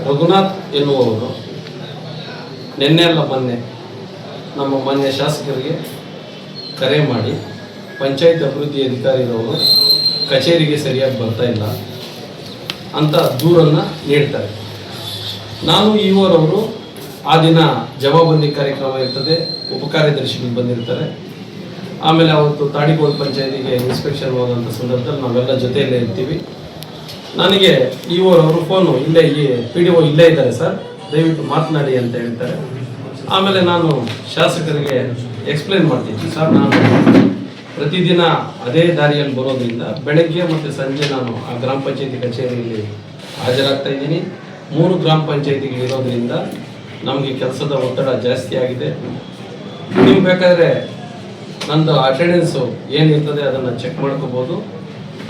ರಘುನಾಥ್ ಎನ್ನುವವರು ನಿನ್ನೆ ಅಲ್ಲ ಮೊನ್ನೆ ನಮ್ಮ ಮಾನ್ಯ ಶಾಸಕರಿಗೆ ಕರೆ ಮಾಡಿ ಪಂಚಾಯತ್ ಅಭಿವೃದ್ಧಿ ಅಧಿಕಾರಿಗಳು ಕಚೇರಿಗೆ ಸರಿಯಾಗಿ ಬರ್ತಾ ಇಲ್ಲ ಅಂತ ದೂರನ್ನು ನೀಡ್ತಾರೆ. ನಾನು ಈವರವರು ಆ ದಿನ ಜವಾಬಂದಿ ಕಾರ್ಯಕ್ರಮ ಇರ್ತದೆ, ಉಪಕಾರ್ಯದರ್ಶಿಗಳು ಬಂದಿರ್ತಾರೆ. ಆಮೇಲೆ ಅವತ್ತು ತಾಡಿಕೋಡ್ ಪಂಚಾಯತಿಗೆ ಇನ್ಸ್ಪೆಕ್ಷನ್ ಹೋದಂಥ ಸಂದರ್ಭದಲ್ಲಿ ನಾವೆಲ್ಲ ಜೊತೆಯಲ್ಲೇ ಇರ್ತೀವಿ. ನನಗೆ ಈವರವರು ಫೋನು ಇಲ್ಲೇ PDO ಇಲ್ಲೇ ಇದ್ದಾರೆ ಸರ್, ದಯವಿಟ್ಟು ಮಾತನಾಡಿ ಅಂತ ಹೇಳ್ತಾರೆ. ಆಮೇಲೆ ನಾನು ಶಾಸಕರಿಗೆ ಎಕ್ಸ್ಪ್ಲೇನ್ ಮಾಡ್ತೀನಿ, ಸರ್ ನಾನು ಪ್ರತಿದಿನ ಅದೇ ದಾರಿಯಲ್ಲಿ ಬರೋದ್ರಿಂದ ಬೆಳಗ್ಗೆ ಮತ್ತು ಸಂಜೆ ನಾನು ಆ ಗ್ರಾಮ ಪಂಚಾಯತಿ ಕಚೇರಿಯಲ್ಲಿ ಹಾಜರಾಗ್ತಾ ಇದ್ದೀನಿ. 3 ಗ್ರಾಮ ಪಂಚಾಯತಿಗಳಿರೋದ್ರಿಂದ ನಮಗೆ ಕೆಲಸದ ಒತ್ತಡ ಜಾಸ್ತಿ ಆಗಿದೆ. ನೀವು ಬೇಕಾದರೆ ನಂದು ಅಟೆಂಡೆನ್ಸು ಏನಿರ್ತದೆ ಅದನ್ನು ಚೆಕ್ ಮಾಡ್ಕೋಬೋದು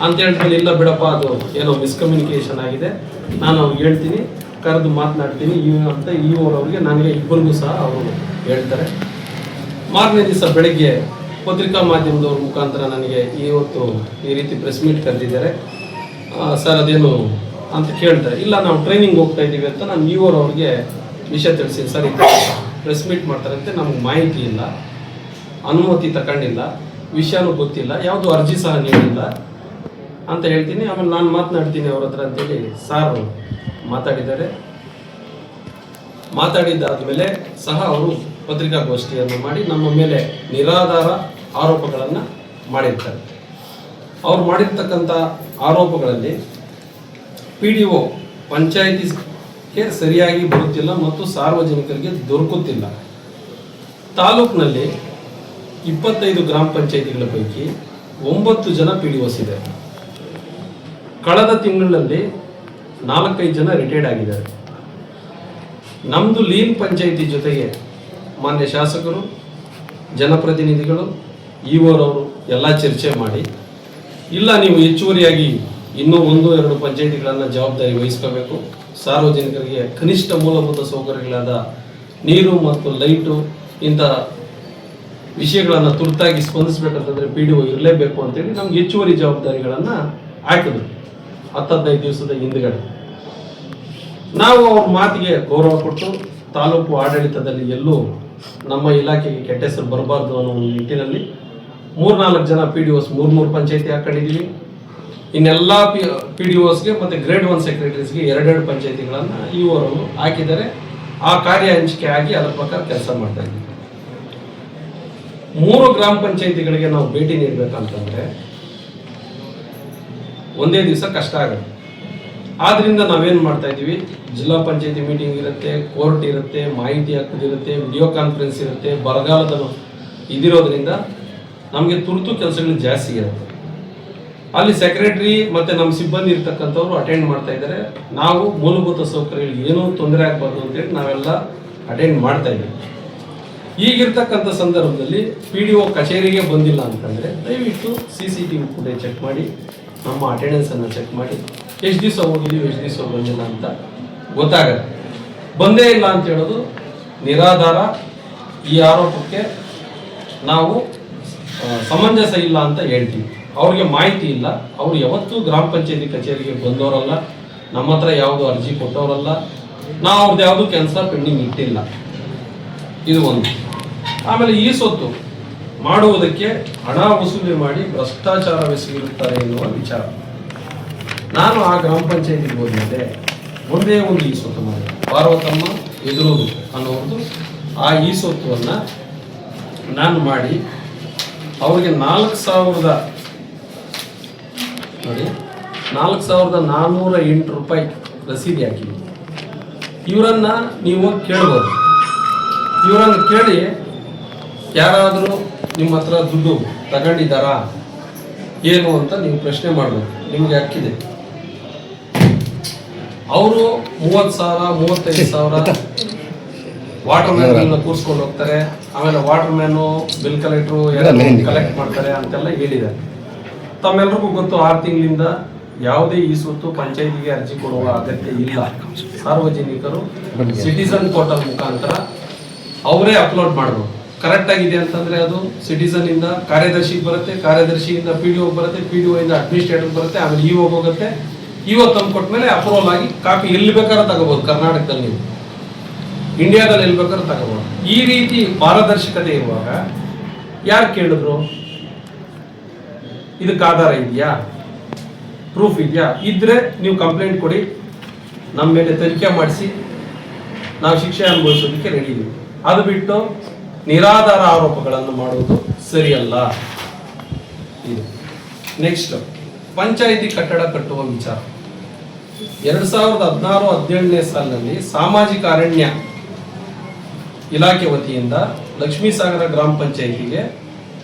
ಅಂತ ಹೇಳ್ತೀನಿ. ಇಲ್ಲ ಬಿಡಪ್ಪ, ಅದು ಏನೋ ಮಿಸ್ಕಮ್ಯುನಿಕೇಷನ್ ಆಗಿದೆ, ನಾನು ಅವ್ರಿಗೆ ಹೇಳ್ತೀನಿ, ಕರೆದು ಮಾತನಾಡ್ತೀನಿ ಅಂತ ಅವ್ರಿಗೆ ನನಗೆ ಇಬ್ಬರಿಗೂ ಸಹ ಅವರು ಹೇಳ್ತಾರೆ. ಮಾರನೇ ದಿವಸ ಬೆಳಗ್ಗೆ ಪತ್ರಿಕಾ ಮಾಧ್ಯಮದವ್ರ ಮುಖಾಂತರ ನನಗೆ ಇವತ್ತು ಈ ರೀತಿ ಪ್ರೆಸ್ ಮೀಟ್ ಕರೆದಿದ್ದಾರೆ ಸರ್, ಅದೇನು ಅಂತ ಕೇಳ್ತಾರೆ. ಇಲ್ಲ, ನಾವು ಟ್ರೈನಿಂಗ್ ಹೋಗ್ತಾ ಇದ್ದೀವಿ ಅಂತ ನಾನು ಅವ್ರಿಗೆ ವಿಷಯ ತಿಳಿಸಿದ್ದೀನಿ. ಸರ್, ಇದು ಪ್ರೆಸ್ ಮೀಟ್ ಮಾಡ್ತಾರಂತೆ, ನಮ್ಗೆ ಮಾಹಿತಿ ಇಲ್ಲ, ಅನುಮತಿ ತಗೊಂಡಿಲ್ಲ, ವಿಷಯನೂ ಗೊತ್ತಿಲ್ಲ, ಯಾವುದು ಅರ್ಜಿ ಸಹ ನೀಡಿಲ್ಲ ಅಂತ ಹೇಳ್ತೀನಿ. ಆಮೇಲೆ ನಾನು ಮಾತನಾಡ್ತೀನಿ ಅವ್ರ ಹತ್ರ ಅಂತೇಳಿ ಸಾರ್ ಮಾತಾಡಿದ್ದಾರೆ. ಮಾತಾಡಿದ್ದಾದ್ಮೇಲೆ ಸಹ ಅವರು ಪತ್ರಿಕಾಗೋಷ್ಠಿಯನ್ನು ಮಾಡಿ ನಮ್ಮ ಮೇಲೆ ನಿರಾಧಾರ ಆರೋಪಗಳನ್ನು ಮಾಡಿರ್ತಾರೆ. ಅವ್ರು ಮಾಡಿರ್ತಕ್ಕಂಥ ಆರೋಪಗಳಲ್ಲಿ PDO ಪಂಚಾಯಿತಿಗೆ ಸರಿಯಾಗಿ ಬರುತ್ತಿಲ್ಲ ಮತ್ತು ಸಾರ್ವಜನಿಕರಿಗೆ ದೊರಕುತ್ತಿಲ್ಲ. ತಾಲೂಕಿನಲ್ಲಿ 25 ಗ್ರಾಮ ಪಂಚಾಯಿತಿಗಳ ಪೈಕಿ 9 ಜನ PDOs ಇದೆ. ಕಳೆದ ತಿಂಗಳಲ್ಲಿ 4-5 ಜನ ರಿಟೈರ್ಡ್ ಆಗಿದ್ದಾರೆ. ನಮ್ಮದು ಲೀನ್ ಪಂಚಾಯಿತಿ ಜೊತೆಗೆ ಮಾನ್ಯ ಶಾಸಕರು, ಜನಪ್ರತಿನಿಧಿಗಳು, ಈವೋರವರು ಎಲ್ಲ ಚರ್ಚೆ ಮಾಡಿ, ಇಲ್ಲ ನೀವು ಹೆಚ್ಚುವರಿಯಾಗಿ ಇನ್ನೂ 1-2 ಪಂಚಾಯಿತಿಗಳನ್ನು ಜವಾಬ್ದಾರಿ ವಹಿಸ್ಕೋಬೇಕು, ಸಾರ್ವಜನಿಕರಿಗೆ ಕನಿಷ್ಠ ಮೂಲಭೂತ ಸೌಕರ್ಯಗಳಾದ ನೀರು ಮತ್ತು ಲೈಟು ಇಂಥ ವಿಷಯಗಳನ್ನು ತುರ್ತಾಗಿ ಸ್ಪಂದಿಸಬೇಕಂತಂದರೆ PDO ಇರಲೇಬೇಕು ಅಂತೇಳಿ ನಮ್ಗೆ ಹೆಚ್ಚುವರಿ ಜವಾಬ್ದಾರಿಗಳನ್ನು ಹಾಕಿದ್ರು 10-15 ದಿವಸದ ಹಿಂದುಗಡೆ. ನಾವು ಅವ್ರ ಮಾತಿಗೆ ಗೌರವ ಕೊಟ್ಟು ತಾಲೂಕು ಆಡಳಿತದಲ್ಲಿ ಎಲ್ಲೂ ನಮ್ಮ ಇಲಾಖೆಗೆ ಕೆಟ್ಟ ಹೆಸರು ಬರಬಾರ್ದು ಅನ್ನೋ ಒಂದು ನಿಟ್ಟಿನಲ್ಲಿ 3-4 ಜನ PDOs 3 ಪಂಚಾಯತಿ ಹಾಕೊಂಡಿದ್ದೀವಿ. ಇನ್ನೆಲ್ಲ PDOಸ್ಗೆ ಮತ್ತು ಗ್ರೇಡ್ 1 ಸೆಕ್ರೆಟರೀಸ್ಗೆ 2 ಪಂಚಾಯತಿಗಳನ್ನು ಅವರು ಹಾಕಿದ್ದಾರೆ. ಆ ಕಾರ್ಯ ಹಂಚಿಕೆ ಆಗಿ ಅದರ ಪ್ರಕಾರ ಕೆಲಸ ಮಾಡ್ತಾ ಇದ್ದೀವಿ. 3 ಗ್ರಾಮ ಪಂಚಾಯತಿಗಳಿಗೆ ನಾವು ಭೇಟಿ ನೀಡಬೇಕಂತಂದ್ರೆ ಒಂದೇ ದಿವಸ ಕಷ್ಟ ಆಗುತ್ತೆ. ಆದ್ರಿಂದ ನಾವೇನು ಮಾಡ್ತಾ ಇದ್ದೀವಿ, ಜಿಲ್ಲಾ ಪಂಚಾಯತಿ ಮೀಟಿಂಗ್ ಇರುತ್ತೆ, ಕೋರ್ಟ್ ಇರುತ್ತೆ, ಮಾಹಿತಿ ಹಾಕೋದಿರುತ್ತೆ, ವಿಡಿಯೋ ಕಾನ್ಫರೆನ್ಸ್ ಇರುತ್ತೆ. ಬರಗಾಲದ ಇದಿರೋದ್ರಿಂದ ನಮಗೆ ತುರ್ತು ಕೆಲಸಗಳು ಜಾಸ್ತಿ ಇರುತ್ತೆ. ಅಲ್ಲಿ ಸೆಕ್ರೆಟರಿ ಮತ್ತು ನಮ್ಮ ಸಿಬ್ಬಂದಿ ಇರ್ತಕ್ಕಂಥವ್ರು ಅಟೆಂಡ್ ಮಾಡ್ತಾ ಇದ್ದಾರೆ. ನಾವು ಮೂಲಭೂತ ಸೌಕರ್ಯಗಳಿಗೆ ಏನೂ ತೊಂದರೆ ಆಗಬಾರ್ದು ಅಂತೇಳಿ ನಾವೆಲ್ಲ ಅಟೆಂಡ್ ಮಾಡ್ತಾ ಇದ್ದೀವಿ. ಈಗಿರ್ತಕ್ಕಂಥ ಸಂದರ್ಭದಲ್ಲಿ PDO ಕಚೇರಿಗೆ ಬಂದಿಲ್ಲ ಅಂತಂದರೆ ದಯವಿಟ್ಟು CCTV ಕೂಡ ಚೆಕ್ ಮಾಡಿ, ನಮ್ಮ ಅಟೆಂಡೆನ್ಸನ್ನು ಚೆಕ್ ಮಾಡಿ, ಎಷ್ಟು ದಿವಸ ಹೋಗಿದ್ದೀವಿ, ಎಷ್ಟು ದಿವಸ ಬಂದಿಲ್ಲ ಅಂತ ಗೊತ್ತಾಗತ್ತೆ. ಬಂದೇ ಇಲ್ಲ ಅಂತ ಹೇಳೋದು ನಿರಾಧಾರ. ಈ ಆರೋಪಕ್ಕೆ ನಾವು ಸಮಂಜಸ ಇಲ್ಲ ಅಂತ ಹೇಳ್ತೀವಿ. ಅವ್ರಿಗೆ ಮಾಹಿತಿ ಇಲ್ಲ, ಅವರು ಯಾವತ್ತೂ ಗ್ರಾಮ ಪಂಚಾಯತಿ ಕಚೇರಿಗೆ ಬಂದವರಲ್ಲ, ನಮ್ಮ ಹತ್ರ ಯಾವುದು ಅರ್ಜಿ ಕೊಟ್ಟವರಲ್ಲ, ನಾವು ಅವ್ರದ್ದು ಯಾವುದು ಕೆಲಸ ಪೆಂಡಿಂಗ್ ಇಟ್ಟಿಲ್ಲ. ಇದು ಒಂದು. ಆಮೇಲೆ ಈ ಸೊತ್ತು ಮಾಡುವುದಕ್ಕೆ ಹಣ ವಸೂಲಿ ಮಾಡಿ ಭ್ರಷ್ಟಾಚಾರವೆಸಗಿರುತ್ತಾರೆ ಎನ್ನುವ ವಿಚಾರ. ನಾನು ಆ ಗ್ರಾಮ ಪಂಚಾಯತಿಗೆ ಹೋದ್ಮೇಲೆ ಒಂದೇ ಒಂದು ಈ ಸೊತ್ತು ಮಾಡಿ ಪಾರ್ವತಮ್ಮ ಎದುರೋದು ಅನ್ನೋದು ಆ ಈ ಸೊತ್ತನ್ನು ನಾನು ಮಾಡಿ ಅವ್ರಿಗೆ 4,408 ರೂಪಾಯಿ ರಸೀದಿ ಹಾಕಿದ್ವಿ. ಇವರನ್ನ ನೀವು ಕೇಳ್ಬೋದು. ಇವರನ್ನು ಕೇಳಿ ಯಾರಾದರೂ ನಿಮ್ಮ ಹತ್ರ ದುಡ್ಡು ತಗೊಂಡಿದ್ದಾರಾ ಏನು ಅಂತ ನೀವು ಪ್ರಶ್ನೆ ಮಾಡಬೇಕು. ನಿಮಗೆ ಹಕ್ಕಿದೆ. ಅವರು 30,000 35,000 ವಾಟರ್ ಮ್ಯಾನ್ ಕೂರಿಸ್ಕೊಂಡು ಹೋಗ್ತಾರೆ. ಆಮೇಲೆ water man, bill collector collect ಮಾಡ್ತಾರೆ ಅಂತೆಲ್ಲ ಹೇಳಿದ್ದಾರೆ. ತಮ್ಮೆಲ್ಲರಿಗೂ ಗೊತ್ತು, 6 ತಿಂಗಳಿಂದ ಯಾವುದೇ ಈ ಸೊತ್ತು ಪಂಚಾಯತಿಗೆ ಅರ್ಜಿ ಕೊಡುವ ಅಗತ್ಯ ಇಲ್ಲ. ಸಾರ್ವಜನಿಕರು ಸಿಟಿಸನ್ ಪೋರ್ಟಲ್ ಮುಖಾಂತರ ಅವರೇ ಅಪ್ಲೋಡ್ ಮಾಡಬಹುದು. ಕರೆಕ್ಟ್ ಆಗಿದೆ ಅಂತಂದ್ರೆ ಅದು ಸಿಟಿಸನ್ ಇಂದ ಕಾರ್ಯದರ್ಶಿಗೆ ಬರುತ್ತೆ, ಕಾರ್ಯದರ್ಶಿಯಿಂದ PDO ಬರುತ್ತೆ, PDO ಇಂದ ಅಡ್ಮಿನಿಸ್ಟ್ರೇಟರ್ ಬರುತ್ತೆ, ಆಮೇಲೆ ಹೋಗುತ್ತೆ, ಇವತ್ತು ತಂದು ಕೊಟ್ಮೇಲೆ ಅಪ್ರೂವಲ್ ಆಗಿ ಕಾಪಿ ಎಲ್ಲಿ ಬೇಕಾದ್ರೂ ತಗೋಬಹುದು. ಕರ್ನಾಟಕದಲ್ಲಿ ನೀವು, ಇಂಡಿಯಾದಲ್ಲಿ ಎಲ್ಲಿ ಬೇಕಾದ್ರೂ ತಗೋಬಹುದು. ಈ ರೀತಿ ಪಾರದರ್ಶಕತೆ ಇರುವಾಗ ಯಾರು ಕೇಳಿದ್ರು? ಇದಕ್ಕೆ ಆಧಾರ ಇದೆಯಾ, ಪ್ರೂಫ್ ಇದೆಯಾ? ಇದ್ರೆ ನೀವು ಕಂಪ್ಲೇಂಟ್ ಕೊಡಿ, ನಮ್ಮ ಮೇಲೆ ತನಿಖೆ ಮಾಡಿಸಿ ನಾವು ಶಿಕ್ಷೆ ಅನುಭವಿಸೋದಕ್ಕೆ ರೆಡಿ ಇದ್ದೀವಿ. ಅದು ಬಿಟ್ಟು ನಿರಾಧಾರ ಆರೋಪಗಳನ್ನು ಮಾಡುವುದು ಸರಿಯಲ್ಲ. ಇದು ನೆಕ್ಸ್ಟ್, ಪಂಚಾಯಿತಿ ಕಟ್ಟಡ ಕಟ್ಟುವ ವಿಚಾರ. 2016-17ನೇ ಸಾಲಿನಲ್ಲಿ ಸಾಮಾಜಿಕ ಅರಣ್ಯ ಇಲಾಖೆ ವತಿಯಿಂದ ಲಕ್ಷ್ಮೀಸಾಗರ ಗ್ರಾಮ ಪಂಚಾಯಿತಿಗೆ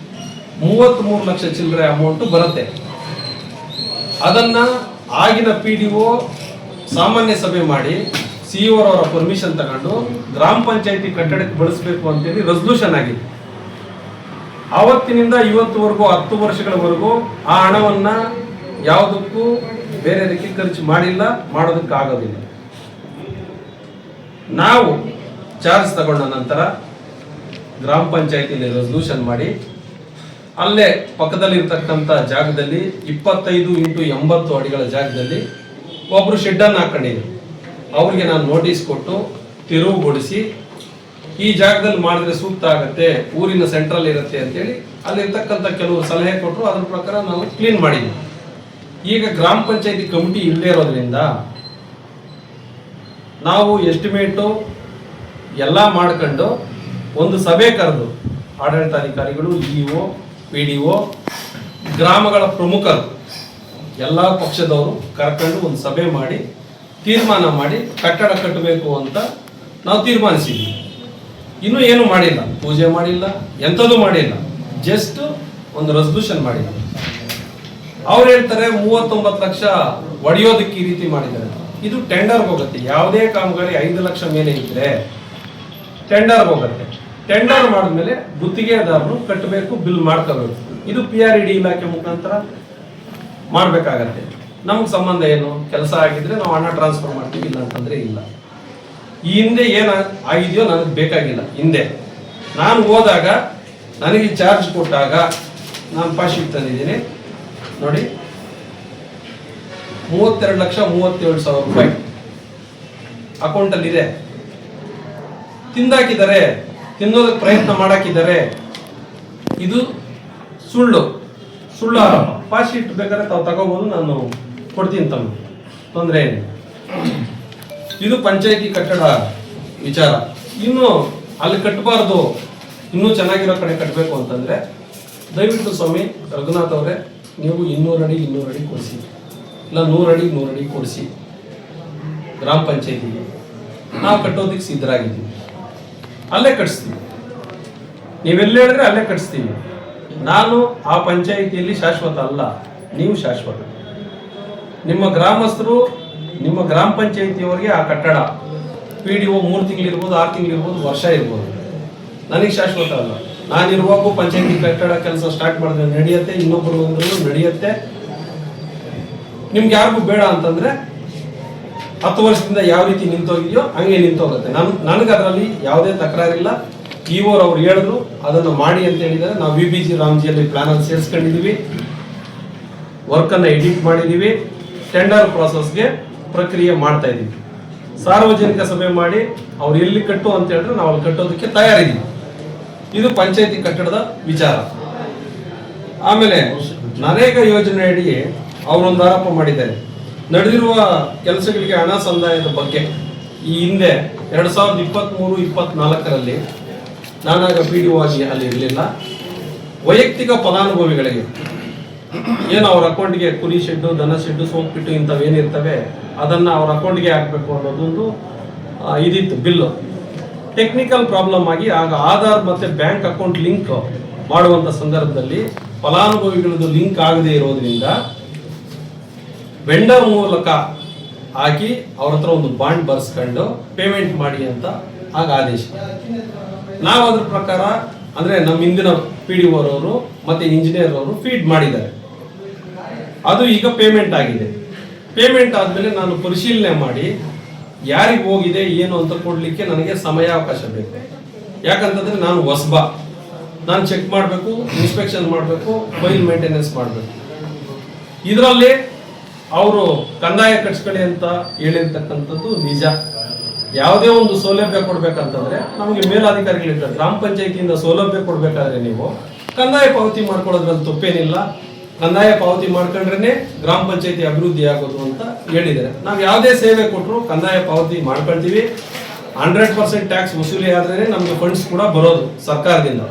33 ಲಕ್ಷ ಚಿಲ್ಲರೆ ಅಮೌಂಟ್ ಬರುತ್ತೆ. ಅದನ್ನ ಆಗಿನ PDO ಸಾಮಾನ್ಯ ಸಭೆ ಮಾಡಿ CO ಅವರ ಪರ್ಮಿಷನ್ ತಗೊಂಡು ಗ್ರಾಮ ಪಂಚಾಯಿತಿ ಕಟ್ಟಡಕ್ಕೆ ಬಳಸಬೇಕು ಅಂತೇಳಿ ರೆಸಲ್ಯೂಷನ್ ಆಗಿದೆ. ಆವತ್ತಿನಿಂದ ಇವತ್ತುವರೆಗೂ 10 ವರ್ಷಗಳವರೆಗೂ ಆ ಹಣವನ್ನ ಯಾವುದಕ್ಕೂ ಬೇರೆದಕ್ಕೆ ಖರ್ಚು ಮಾಡಿಲ್ಲ, ಮಾಡೋದಕ್ಕಾಗೋದಿಲ್ಲ. ನಾವು ಚಾರ್ಜ್ ತಗೊಂಡ ನಂತರ ಗ್ರಾಮ ಪಂಚಾಯಿತಿಯಲ್ಲಿ ರೆಸಲ್ಯೂಷನ್ ಮಾಡಿ ಅಲ್ಲೇ ಪಕ್ಕದಲ್ಲಿರ್ತಕ್ಕಂಥ ಜಾಗದಲ್ಲಿ 25x80 ಅಡಿಗಳ ಜಾಗದಲ್ಲಿ ಒಬ್ರು ಶೆಡ್ ಅನ್ನು ಹಾಕೊಂಡಿದ್ರು. ಅವ್ರಿಗೆ ನಾನು ನೋಟಿಸ್ ಕೊಟ್ಟು ತಿರುವುಗೊಳಿಸಿ ಈ ಜಾಗದಲ್ಲಿ ಮಾಡಿದ್ರೆ ಸೂಕ್ತ ಆಗತ್ತೆ, ಊರಿನ ಸೆಂಟ್ರಲ್ ಇರುತ್ತೆ ಅಂತೇಳಿ ಅಲ್ಲಿರ್ತಕ್ಕಂಥ ಕೆಲವರು ಸಲಹೆ ಕೊಟ್ಟರು. ಅದ್ರ ಪ್ರಕಾರ ನಾವು ಕ್ಲೀನ್ ಮಾಡಿದ್ವಿ. ಈಗ ಗ್ರಾಮ ಪಂಚಾಯತಿ ಕಮಿಟಿ ಇಲ್ಲದೆ ಇರೋದ್ರಿಂದ ನಾವು ಎಸ್ಟಿಮೇಟು ಎಲ್ಲ ಮಾಡ್ಕೊಂಡು ಒಂದು ಸಭೆ ಕರೆದು ಆಡಳಿತಾಧಿಕಾರಿಗಳು, EO, PDO, ಗ್ರಾಮಗಳ ಪ್ರಮುಖರು, ಎಲ್ಲ ಪಕ್ಷದವರು ಕರ್ಕೊಂಡು ಒಂದು ಸಭೆ ಮಾಡಿ ತೀರ್ಮಾನ ಮಾಡಿ ಕಟ್ಟಡ ಕಟ್ಟಬೇಕು ಅಂತ ನಾವು ತೀರ್ಮಾನಿಸಿದ್ವಿ. ಇನ್ನೂ ಏನು ಮಾಡಿಲ್ಲ, ಪೂಜೆ ಮಾಡಿಲ್ಲ, ಎಂಥದ್ದು ಮಾಡಿಲ್ಲ, ಜಸ್ಟ್ ಒಂದು ರೆಸಲ್ಯೂಷನ್ ಮಾಡಿಲ್ಲ. ಅವ್ರು ಹೇಳ್ತಾರೆ 39 ಲಕ್ಷ ಒಡೆಯೋದಕ್ಕೆ ಈ ರೀತಿ ಮಾಡಿದ್ದಾರೆ. ಇದು ಟೆಂಡರ್ಗೆ ಹೋಗುತ್ತೆ. ಯಾವುದೇ ಕಾಮಗಾರಿ 5 ಲಕ್ಷ ಮೇಲೆ ಇದ್ರೆ ಟೆಂಡರ್ಗೆ ಹೋಗುತ್ತೆ. ಟೆಂಡರ್ ಮಾಡಿದ್ಮೇಲೆ ಗುತ್ತಿಗೆದಾರರು ಕಟ್ಟಬೇಕು, ಬಿಲ್ ಮಾಡ್ಕೋಬೇಕು. ಇದು PRED ಇಲಾಖೆ ಮುಖಾಂತರ ಮಾಡ್ಬೇಕಾಗತ್ತೆ. ನಮ್ಗೆ ಸಂಬಂಧ ಏನು? ಕೆಲಸ ಆಗಿದ್ರೆ ನಾವು ಹಣ ಟ್ರಾನ್ಸ್ಫರ್ ಮಾಡ್ತೀವಿ, ಇಲ್ಲ ಅಂತಂದ್ರೆ ಇಲ್ಲ. ಈ ಹಿಂದೆ ಏನು ಆಗಿದೆಯೋ ನನಗೆ ಬೇಕಾಗಿಲ್ಲ. ಹಿಂದೆ ನಾನು ಹೋದಾಗ ನನಗೆ ಚಾರ್ಜ್ ಕೊಟ್ಟಾಗ ನಾನು ಪಾಸ್ ಶೀಟ್ ತಂದಿದ್ದೀನಿ ನೋಡಿ, 32,37,000 ರೂಪಾಯಿ ಅಕೌಂಟಲ್ಲಿ ಇದೆ. ತಿಂದಾಕಿದ್ದಾರೆ, ತಿನ್ನೋದಕ್ಕೆ ಪ್ರಯತ್ನ ಮಾಡಾಕಿದ್ದಾರೆ. ಇದು ಸುಳ್ಳು ಆರೋಪ. ಪಾಸ್ ಶೀಟ್ ಬೇಕಾದ್ರೆ ತಾವು ತಗೋಬಹುದು, ನಾನು ಕೊಡ್ತೀನಿ, ತಮ್ಮ ತೊಂದರೆ ಏನಿಲ್ಲ. ಇದು ಪಂಚಾಯತಿ ಕಟ್ಟಡ ವಿಚಾರ. ಇನ್ನು ಅಲ್ಲಿ ಕಟ್ಟಬಾರ್ದು, ಇನ್ನೂ ಚೆನ್ನಾಗಿರೋ ಕಡೆ ಕಟ್ಟಬೇಕು ಅಂತಂದ್ರೆ ದಯವಿಟ್ಟು ಸ್ವಾಮಿ ರಘುನಾಥ್ ಅವರೇ, ನೀವು 200 ಅಡಿ ಕೊಡಿಸಿ, ಇಲ್ಲ 100 ಅಡಿ ಕೊಡಿಸಿ ಗ್ರಾಮ ಪಂಚಾಯತಿಗೆ. ನಾವು ಕಟ್ಟೋದಕ್ಕೆ ಸಿದ್ಧರಾಗಿದ್ದೀವಿ, ಅಲ್ಲೇ ಕಟ್ಟಿಸ್ತೀವಿ. ನೀವೆಲ್ಲ ಹೇಳಿದ್ರೆ ಅಲ್ಲೇ ಕಟ್ಟಿಸ್ತೀವಿ. ನಾನು ಆ ಪಂಚಾಯಿತಿಯಲ್ಲಿ ಶಾಶ್ವತ ಅಲ್ಲ, ನೀವು ಶಾಶ್ವತ. ನಿಮ್ಮ ಗ್ರಾಮಸ್ಥರು, ನಿಮ್ಮ ಗ್ರಾಮ ಪಂಚಾಯಿತಿಯವರಿಗೆ ಆ ಕಟ್ಟಡ PDO 3 ತಿಂಗಳಿರ್ಬೋದು, 6 ತಿಂಗಳಿರ್ಬೋದು, ವರ್ಷ ಇರ್ಬೋದು. ನನಗೆ ಶಾಶ್ವತ ಅಲ್ಲ. ನಾನಿರುವಾಗೂ ಪಂಚಾಯತಿ ಕಟ್ಟಡ ಕೆಲಸ ಸ್ಟಾರ್ಟ್ ಮಾಡಿದ್ರೆ ನಡೆಯುತ್ತೆ, ಇನ್ನೊಬ್ಬರು ಬಂದ್ರು ನಡೆಯುತ್ತೆ. ನಿಮ್ಗೆ ಯಾರಿಗೂ ಬೇಡ ಅಂತಂದ್ರೆ 10 ವರ್ಷದಿಂದ ಯಾವ ರೀತಿ ನಿಂತೋಗಿದೆಯೋ ಹಂಗೆ ನಿಂತೋಗುತ್ತೆ. ನನಗೆ ಅದರಲ್ಲಿ ಯಾವುದೇ ತಕರಾರಿಲ್ಲ. EO ಅವ್ರು ಹೇಳಿದ್ರು ಅದನ್ನು ಮಾಡಿ ಅಂತ ಹೇಳಿದ್ದಾರೆ. ನಾವು VBG ರಾಮ್ಜಿಯಲ್ಲಿ ಪ್ಲಾನ್ ಅಲ್ಲಿ ಸೇರಿಸ್ಕೊಂಡಿದೀವಿ, ವರ್ಕ್ ಅನ್ನ ಎಡಿಟ್ ಮಾಡಿದೀವಿ, ಟೆಂಡರ್ ಪ್ರಾಸೆಸ್ಗೆ ಪ್ರಕ್ರಿಯೆ ಮಾಡ್ತಾ ಇದೀವಿ. ಸಾರ್ವಜನಿಕ ಸಭೆ ಮಾಡಿ ಅವ್ರು ಎಲ್ಲಿ ಕಟ್ಟು ಅಂತ ಹೇಳಿದ್ರೆ ನಾವು ಅಲ್ಲಿ ಕಟ್ಟೋದಕ್ಕೆ ತಯಾರಿದ್ದೀವಿ. ಇದು ಪಂಚಾಯತಿ ಕಟ್ಟಡದ ವಿಚಾರ. ಆಮೇಲೆ ನರೇಗಾ ಯೋಜನೆ ಅಡಿ ಅವರೊಂದು ಆರೋಪ ಮಾಡಿದ್ದಾರೆ. ನಡೆದಿರುವ ಕೆಲಸಗಳಿಗೆ ಹಣ ಸಂದಾಯದ ಬಗ್ಗೆ ಈ ಹಿಂದೆ 2023-24ರಲ್ಲಿ ನಾನಾಗ PDO ಆಗಿ ಅಲ್ಲಿ ಇರಲಿಲ್ಲ. ವೈಯಕ್ತಿಕ ಫಲಾನುಭವಿಗಳಿಗೆ ಏನು ಅವ್ರ ಅಕೌಂಟ್ಗೆ ಕುರಿ ಶೆಡ್ಡು, ದನ ಶೆಡ್ಡು, ಸೋಪ್ ಪಿಟ್ಟು ಇಂಥವೇನಿರ್ತವೆ ಅದನ್ನ ಅವ್ರ ಅಕೌಂಟ್ಗೆ ಹಾಕಬೇಕು ಅನ್ನೋದೊಂದು ಇದಿತ್ತು ಬಿಲ್ಲು. ಟೆಕ್ನಿಕಲ್ ಪ್ರಾಬ್ಲಮ್ ಆಗಿ ಆಗ ಆಧಾರ್ ಮತ್ತೆ ಬ್ಯಾಂಕ್ ಅಕೌಂಟ್ ಲಿಂಕ್ ಮಾಡುವಂತ ಸಂದರ್ಭದಲ್ಲಿ ಫಲಾನುಭವಿಗಳದ್ದು ಲಿಂಕ್ ಆಗದೆ ಇರೋದ್ರಿಂದ ವೆಂಡರ್ ಮೂಲಕ ಹಾಕಿ ಅವ್ರ ಹತ್ರ ಒಂದು ಬಾಂಡ್ ಬರ್ಸ್ಕೊಂಡು ಪೇಮೆಂಟ್ ಮಾಡಿ ಅಂತ ಆಗ ಆದೇಶ. ನಾವು ಅದ್ರ ಪ್ರಕಾರ ಅಂದ್ರೆ ನಮ್ಮ ಹಿಂದಿನ PDO ಅವರು ಮತ್ತೆ ಇಂಜಿನಿಯರ್ ಅವರು ಫೀಡ್ ಮಾಡಿದ್ದಾರೆ. ಅದು ಈಗ ಪೇಮೆಂಟ್ ಆಗಿದೆ. ಪೇಮೆಂಟ್ ಆದ್ಮೇಲೆ ನಾನು ಪರಿಶೀಲನೆ ಮಾಡಿ ಯಾರಿಗೆ ಹೋಗಿದೆ ಏನು ಅಂತ ಕೊಡ್ಲಿಕ್ಕೆ ನನಗೆ ಸಮಯಾವಕಾಶ ಬೇಕು. ಯಾಕಂತಂದ್ರೆ ನಾನು ಹೊಸಬ, ನಾನು ಚೆಕ್ ಮಾಡಬೇಕು, ಇನ್ಸ್ಪೆಕ್ಷನ್ ಮಾಡಬೇಕು, ಫೈಲ್ ಮೇಂಟೆನೆನ್ಸ್ ಮಾಡಬೇಕು. ಇದರಲ್ಲಿ ಅವರು ಕಂದಾಯ ಕಟ್ಸ್ಕೊಳ್ಳಿ ಅಂತ ಹೇಳಿರ್ತಕ್ಕಂಥದ್ದು ನಿಜ. ಯಾವುದೇ ಒಂದು ಸೌಲಭ್ಯ ಕೊಡ್ಬೇಕಂತಂದ್ರೆ ನಮಗೆ ಮೇಲಾಧಿಕಾರಿಗಳಿರ್ತಾರೆ. ಗ್ರಾಮ ಪಂಚಾಯತಿಯಿಂದ ಸೌಲಭ್ಯ ಕೊಡ್ಬೇಕಾದ್ರೆ ನೀವು ಕಂದಾಯ ಪಾವತಿ ಮಾಡ್ಕೊಳ್ಳೋದ್ರಲ್ಲಿ ತಪ್ಪೇನಿಲ್ಲ. ಕಂದಾಯ ಪಾವತಿ ಮಾಡ್ಕೊಂಡ್ರೆ ಗ್ರಾಮ ಪಂಚಾಯತಿ ಅಭಿವೃದ್ಧಿ ಆಗೋದು ಅಂತ ಹೇಳಿದ್ದಾರೆ. ನಾವು ಯಾವುದೇ ಸೇವೆ ಕೊಟ್ಟರು ಕಂದಾಯ ಪಾವತಿ ಮಾಡ್ಕೊಳ್ತೀವಿ. 100% ಟ್ಯಾಕ್ಸ್ ವಸೂಲಿ ಆದ್ರೆ ನಮಗೆ ಫಂಡ್ಸ್ ಕೂಡ ಬರೋದು ಸರ್ಕಾರದಿಂದ.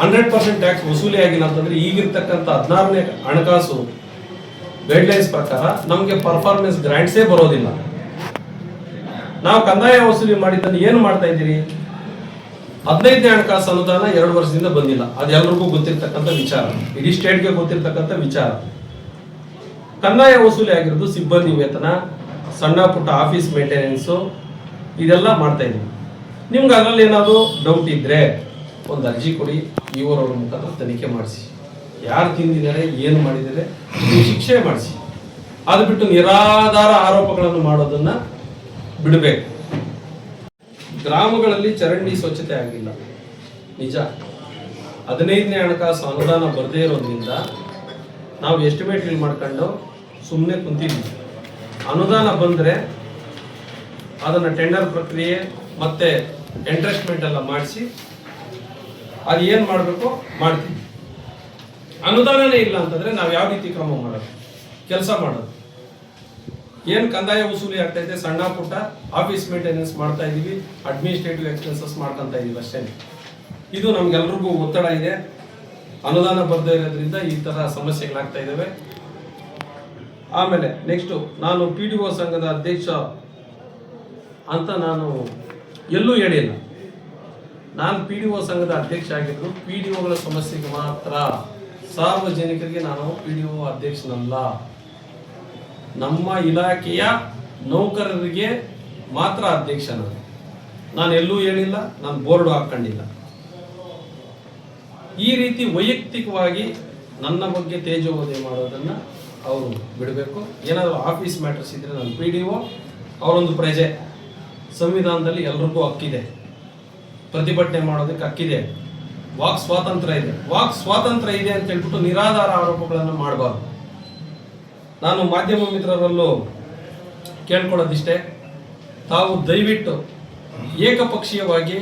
100% ಟ್ಯಾಕ್ಸ್ ವಸೂಲಿ ಆಗಿಲ್ಲ ಅಂತಂದ್ರೆ ಈಗಿರ್ತಕ್ಕಂಥ 16ನೇ ಹಣಕಾಸು ಗೈಡ್ಲೈನ್ಸ್ ಪ್ರಕಾರ ನಮಗೆ ಪರ್ಫಾರ್ಮೆನ್ಸ್ ಗ್ರಾಂಟ್ಸೇ ಬರೋದಿಲ್ಲ. ನಾವು ಕಂದಾಯ ವಸೂಲಿ ಮಾಡಿದ್ದನ್ನು ಏನು ಮಾಡ್ತಾ ಇದ್ದೀರಿ? 15ನೇ ಹಣಕಾಸು ಅನುದಾನ 2 ವರ್ಷದಿಂದ ಬಂದಿಲ್ಲ. ಅದೆಲ್ಲರಿಗೂ ಗೊತ್ತಿರ್ತಕ್ಕಂಥ ವಿಚಾರ, ಇಡೀ ಸ್ಟೇಟ್ಗೆ ಗೊತ್ತಿರ್ತಕ್ಕಂಥ ವಿಚಾರ. ಕಂದಾಯ ವಸೂಲಿ ಆಗಿರೋದು ಸಿಬ್ಬಂದಿ ವೇತನ, ಸಣ್ಣ ಪುಟ್ಟ ಆಫೀಸ್ ಮೇಂಟೆನೆನ್ಸು, ಇದೆಲ್ಲ ಮಾಡ್ತಾ ಇದ್ದೀವಿ. ನಿಮ್ಗೆ ಅದರಲ್ಲಿ ಏನಾದರೂ ಡೌಟ್ ಇದ್ರೆ ಒಂದು ಅರ್ಜಿ ಕೊಡಿ, ಇವರವ್ರ ಮುಖಾಂತರ ತನಿಖೆ ಮಾಡಿಸಿ. ಯಾರು ತಿಂದಿದ್ದಾರೆ, ಏನು ಮಾಡಿದ್ದಾರೆ, ಶಿಕ್ಷೆ ಮಾಡಿಸಿ. ಅದು ಬಿಟ್ಟು ನಿರಾಧಾರ ಆರೋಪಗಳನ್ನು ಮಾಡೋದನ್ನ ಬಿಡಬೇಕು. ಗ್ರಾಮಗಳಲ್ಲಿ ಚರಂಡಿ ಸ್ವಚ್ಛತೆ ಆಗಿಲ್ಲ, ನಿಜ. 15ನೇ ಹಣಕಾಸು ಅನುದಾನ ಬರದೇ ಇರೋದ್ರಿಂದ ನಾವು ಎಸ್ಟಿಮೇಟ್ ಮಾಡ್ಕೊಂಡು ಸುಮ್ಮನೆ ಕುಂತಿದ್ವಿ. ಅನುದಾನ ಬಂದರೆ ಅದನ್ನು ಟೆಂಡರ್ ಪ್ರಕ್ರಿಯೆ ಮತ್ತೆ ಎಂಟ್ರೆಸ್ಟ್ಮೆಂಟ್ ಎಲ್ಲ ಮಾಡಿಸಿ ಅದು ಏನು ಮಾಡಬೇಕು ಮಾಡ್ತೀವಿ. ಅನುದಾನನೇ ಇಲ್ಲ ಅಂತಂದ್ರೆ ನಾವು ಯಾವ ರೀತಿ ಕ್ರಮ ಮಾಡೋದು, ಕೆಲಸ ಮಾಡೋದು? ಏನು ಕಂದಾಯ ವಸೂಲಿ ಆಗ್ತಾ ಇದೆ, ಸಣ್ಣ ಪುಟ್ಟ ಆಫೀಸ್ ಮೇಂಟೆನೆನ್ಸ್ ಮಾಡ್ತಾ ಇದೀವಿ, ಅಡ್ಮಿನಿಸ್ಟ್ರೇಟಿವ್ ಎಕ್ಸ್ಪೆನ್ಸಸ್ ಮಾಡ್ಕೊಂತ ಇದೀವಿ ಅಷ್ಟೇ. ಇದು ನಮ್ಗೆಲ್ರಿಗೂ ಒತ್ತಡ ಇದೆ. ಅನುದಾನ ಬರದೇ ಇರೋದ್ರಿಂದ ಈ ತರ ಸಮಸ್ಯೆಗಳಾಗ್ತಾ ಇದ್ದಾವೆ. ಆಮೇಲೆ ನೆಕ್ಸ್ಟ್, ನಾನು PDO ಸಂಘದ ಅಧ್ಯಕ್ಷ ಅಂತ ನಾನು ಎಲ್ಲೂ ಹೇಳಿಲ್ಲ. ನಾನು PDO ಸಂಘದ ಅಧ್ಯಕ್ಷ ಆಗಿದ್ದು PDOಗಳ ಸಮಸ್ಯೆಗೆ ಮಾತ್ರ, ಸಾರ್ವಜನಿಕರಿಗೆ ನಾನು PDO ಅಧ್ಯಕ್ಷನಲ್ಲ. ನಮ್ಮ ಇಲಾಖೆಯ ನೌಕರರಿಗೆ ಮಾತ್ರ ಅಧ್ಯಕ್ಷ ನಾನು ಎಲ್ಲೂ ಹೇಳಿಲ್ಲ, ನಾನು ಬೋರ್ಡ್ ಹಾಕೊಂಡಿಲ್ಲ. ಈ ರೀತಿ ವೈಯಕ್ತಿಕವಾಗಿ ನನ್ನ ಬಗ್ಗೆ ತೇಜೋವಧೆ ಮಾಡೋದನ್ನ ಅವರು ಬಿಡಬೇಕು. ಏನಾದರೂ ಆಫೀಸ್ ಮ್ಯಾಟರ್ಸ್ ಇದ್ರೆ ನಾನು PDO, ಅವರೊಂದು ಪ್ರಜೆ. ಸಂವಿಧಾನದಲ್ಲಿ ಎಲ್ರಿಗೂ ಹಕ್ಕಿದೆ, ಪ್ರತಿಭಟನೆ ಮಾಡೋದಕ್ಕೆ ಹಕ್ಕಿದೆ, ವಾಕ್ ಸ್ವಾತಂತ್ರ್ಯ ಇದೆ. ವಾಕ್ ಸ್ವಾತಂತ್ರ್ಯ ಇದೆ ಅಂತ ಹೇಳ್ಬಿಟ್ಟು ನಿರಾಧಾರ ಆರೋಪಗಳನ್ನು ಮಾಡಬಾರ್ದು. ನಾನು ಮಾಧ್ಯಮ ಮಿತ್ರರಲ್ಲೂ ಕೇಳ್ಕೊಳ್ಳೋದಿಷ್ಟೇ, ತಾವು ದಯವಿಟ್ಟು ಏಕಪಕ್ಷೀಯವಾಗಿ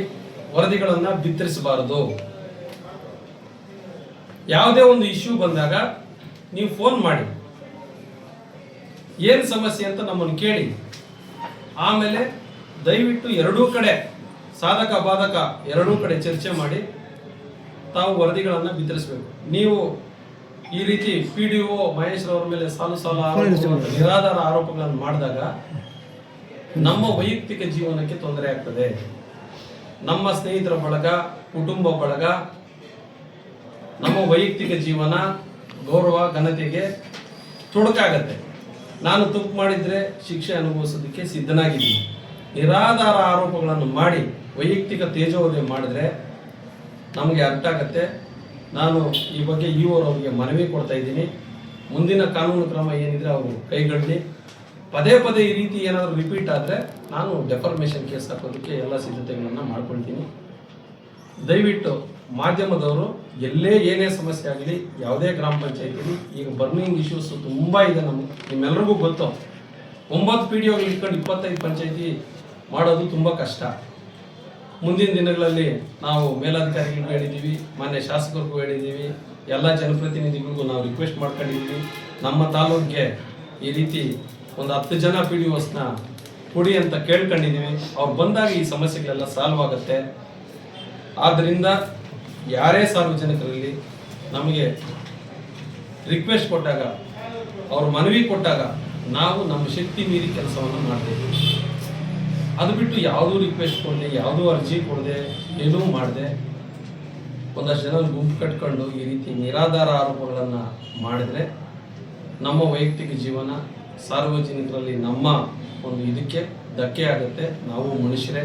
ವರದಿಗಳನ್ನು ಬಿತ್ತರಿಸಬಾರದು. ಯಾವುದೇ ಒಂದು ಇಶ್ಯೂ ಬಂದಾಗ ನೀವು ಫೋನ್ ಮಾಡಿ, ಏನು ಸಮಸ್ಯೆ ಅಂತ ನಮ್ಮನ್ನು ಕೇಳಿ, ಆಮೇಲೆ ದಯವಿಟ್ಟು ಎರಡೂ ಕಡೆ ಸಾಧಕ ಬಾಧಕ ಎರಡೂ ಕಡೆ ಚರ್ಚೆ ಮಾಡಿ ತಾವು ವರದಿಗಳನ್ನು ಬಿತ್ತರಿಸಬೇಕು. ನೀವು ಈ ರೀತಿ PDO ಮಹೇಶ್ ಅವರ ಮೇಲೆ ಸಾಲು ನಿರಾಧಾರ ಆರೋಪಗಳನ್ನು ಮಾಡಿದಾಗ ನಮ್ಮ ವೈಯಕ್ತಿಕ ಜೀವನಕ್ಕೆ ತೊಂದರೆ ಆಗ್ತದೆ. ನಮ್ಮ ಸ್ನೇಹಿತರ ಬಳಗ, ಕುಟುಂಬ ಬಳಗ, ನಮ್ಮ ವೈಯಕ್ತಿಕ ಜೀವನ, ಗೌರವ, ಘನತೆಗೆ ತೊಡಕಾಗತ್ತೆ. ನಾನು ತಪ್ಪು ಮಾಡಿದ್ರೆ ಶಿಕ್ಷೆ ಅನುಭವಿಸೋದಕ್ಕೆ ಸಿದ್ಧನಾಗಿದ್ದೀನಿ. ನಿರಾಧಾರ ಆರೋಪಗಳನ್ನು ಮಾಡಿ ವೈಯಕ್ತಿಕ ತೇಜೋವಧೆ ಮಾಡಿದ್ರೆ ನಮಗೆ ಅರ್ಥ ಆಗತ್ತೆ. ನಾನು ಈ ಬಗ್ಗೆ ಅವರಿಗೆ ಮನವಿ ಕೊಡ್ತಾ ಇದ್ದೀನಿ. ಮುಂದಿನ ಕಾನೂನು ಕ್ರಮ ಏನಿದ್ರೆ ಅವರು ಕೈಗೊಳ್ಳಿ. ಪದೇ ಪದೇ ಈ ರೀತಿ ಏನಾದರೂ ರಿಪೀಟ್ ಆದರೆ ನಾನು ಡೆಫರ್ಮೇಷನ್ ಕೇಸ್ ಹಾಕೋದಕ್ಕೆ ಎಲ್ಲ ಸಿದ್ಧತೆಗಳನ್ನು ಮಾಡ್ಕೊಳ್ತೀನಿ. ದಯವಿಟ್ಟು ಮಾಧ್ಯಮದವರು ಎಲ್ಲೇ ಏನೇ ಸಮಸ್ಯೆ ಆಗಲಿ, ಯಾವುದೇ ಗ್ರಾಮ ಪಂಚಾಯತಿಲಿ ಈಗ ಬರ್ನಿಂಗ್ ಇಶ್ಯೂಸ್ ತುಂಬ ಇದೆ. ನಿಮ್ಮೆಲ್ಲರಿಗೂ ಗೊತ್ತು. 9 PDOಗಳು ಇಟ್ಕೊಂಡು 25 ಪಂಚಾಯತಿ ಮಾಡೋದು ತುಂಬ ಕಷ್ಟ. ಮುಂದಿನ ದಿನಗಳಲ್ಲಿ ನಾವು ಮೇಲಾಧಿಕಾರಿಗಳಿಗೂ ಹೇಳಿದ್ದೀವಿ, ಮಾನ್ಯ ಶಾಸಕರಿಗೂ ಹೇಳಿದ್ದೀವಿ, ಎಲ್ಲ ಜನಪ್ರತಿನಿಧಿಗಳಿಗೂ ನಾವು ರಿಕ್ವೆಸ್ಟ್ ಮಾಡ್ಕೊಂಡಿದ್ದೀವಿ. ನಮ್ಮ ತಾಲೂಕಿಗೆ ಈ ರೀತಿ ಒಂದು 10 ಜನ PDOಸ್ನ ಕೊಡಿ ಅಂತ ಕೇಳ್ಕೊಂಡಿದ್ದೀವಿ. ಅವ್ರು ಬಂದಾಗ ಈ ಸಮಸ್ಯೆಗಳೆಲ್ಲ ಸಾಲ್ವ್ ಆಗುತ್ತೆ. ಆದ್ದರಿಂದ ಯಾರೇ ಸಾರ್ವಜನಿಕರಲ್ಲಿ ನಮಗೆ ರಿಕ್ವೆಸ್ಟ್ ಕೊಟ್ಟಾಗ, ಅವ್ರ ಮನವಿ ಕೊಟ್ಟಾಗ ನಾವು ನಮ್ಮ ಶಕ್ತಿ ಮೀರಿ ಕೆಲಸವನ್ನು ಮಾಡ್ತೇವೆ. ಅದು ಬಿಟ್ಟು ಯಾವುದೂ ರಿಕ್ವೆಸ್ಟ್ ಕೊಡದೆ, ಯಾವುದೂ ಅರ್ಜಿ ಕೊಡದೆ, ಏನೂ ಮಾಡದೆ ಒಂದಷ್ಟು ಜನ ಗುಂಪು ಕಟ್ಕೊಂಡು ಈ ರೀತಿ ನಿರಾಧಾರ ಆರೋಪಗಳನ್ನು ಮಾಡಿದ್ರೆ ನಮ್ಮ ವೈಯಕ್ತಿಕ ಜೀವನ, ಸಾರ್ವಜನಿಕರಲ್ಲಿ ನಮ್ಮ ಒಂದು ಇದಕ್ಕೆ ಧಕ್ಕೆ ಆಗುತ್ತೆ. ನಾವು ಮನುಷ್ಯರೇ,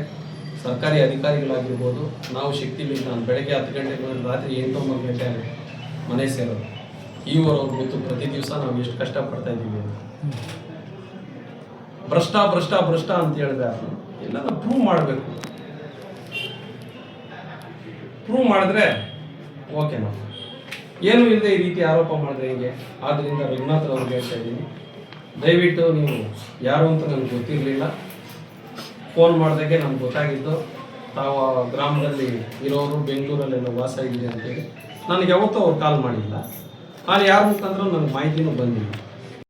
ಸರ್ಕಾರಿ ಅಧಿಕಾರಿಗಳಾಗಿರ್ಬೋದು, ನಾವು ಶಕ್ತಿ ಮೀರಿ ನಾನು ಬೆಳಗ್ಗೆ 10 ಗಂಟೆಗೆ ರಾತ್ರಿ 8-9 ಗಂಟೆ ಮನೆ ಸೇರೋದು. ಅವ್ರಿಗೆ ಗೊತ್ತು ಪ್ರತಿ ದಿವಸ ನಾವು ಎಷ್ಟು ಕಷ್ಟಪಡ್ತಾ ಇದ್ದೀವಿ ಅಂತ. ಭ್ರಷ್ಟ ಭ್ರಷ್ಟ ಭ್ರಷ್ಟ ಅಂತ ಹೇಳಿದ್ರೆ ಎಲ್ಲ ಪ್ರೂವ್ ಮಾಡಬೇಕು. ಪ್ರೂವ್ ಮಾಡಿದ್ರೆ ಓಕೆ. ನಾವು ಏನು ಇಲ್ಲದೆ ಈ ರೀತಿ ಆರೋಪ ಮಾಡಿದ್ರೆ ಹೇಗೆ? ಆದ್ದರಿಂದ ರಘುನಾಥ್ ಅವ್ರಿಗೆ ಹೇಳ್ತಾ ಇದ್ದೀನಿ, ದಯವಿಟ್ಟು ನೀವು ಯಾರು ಅಂತ ನನಗೆ ಗೊತ್ತಿರಲಿಲ್ಲ. ಫೋನ್ ಮಾಡಿದಾಗೆ ನಮ್ಗೆ ಗೊತ್ತಾಗಿದ್ದು ತಾವು ಗ್ರಾಮದಲ್ಲಿ ಇರೋರು, ಬೆಂಗಳೂರಲ್ಲೆಲ್ಲ ವಾಸ ಇದೆ ಅಂತೇಳಿ. ನನಗೆ ಯಾವತ್ತೂ ಅವ್ರು ಕಾಲ್ ಮಾಡಿಲ್ಲ. ಅಲ್ಲಿ ಯಾರ ಮುಖಾಂತರ ನನಗೆ ಮಾಹಿತಿನೂ ಬಂದಿಲ್ಲ.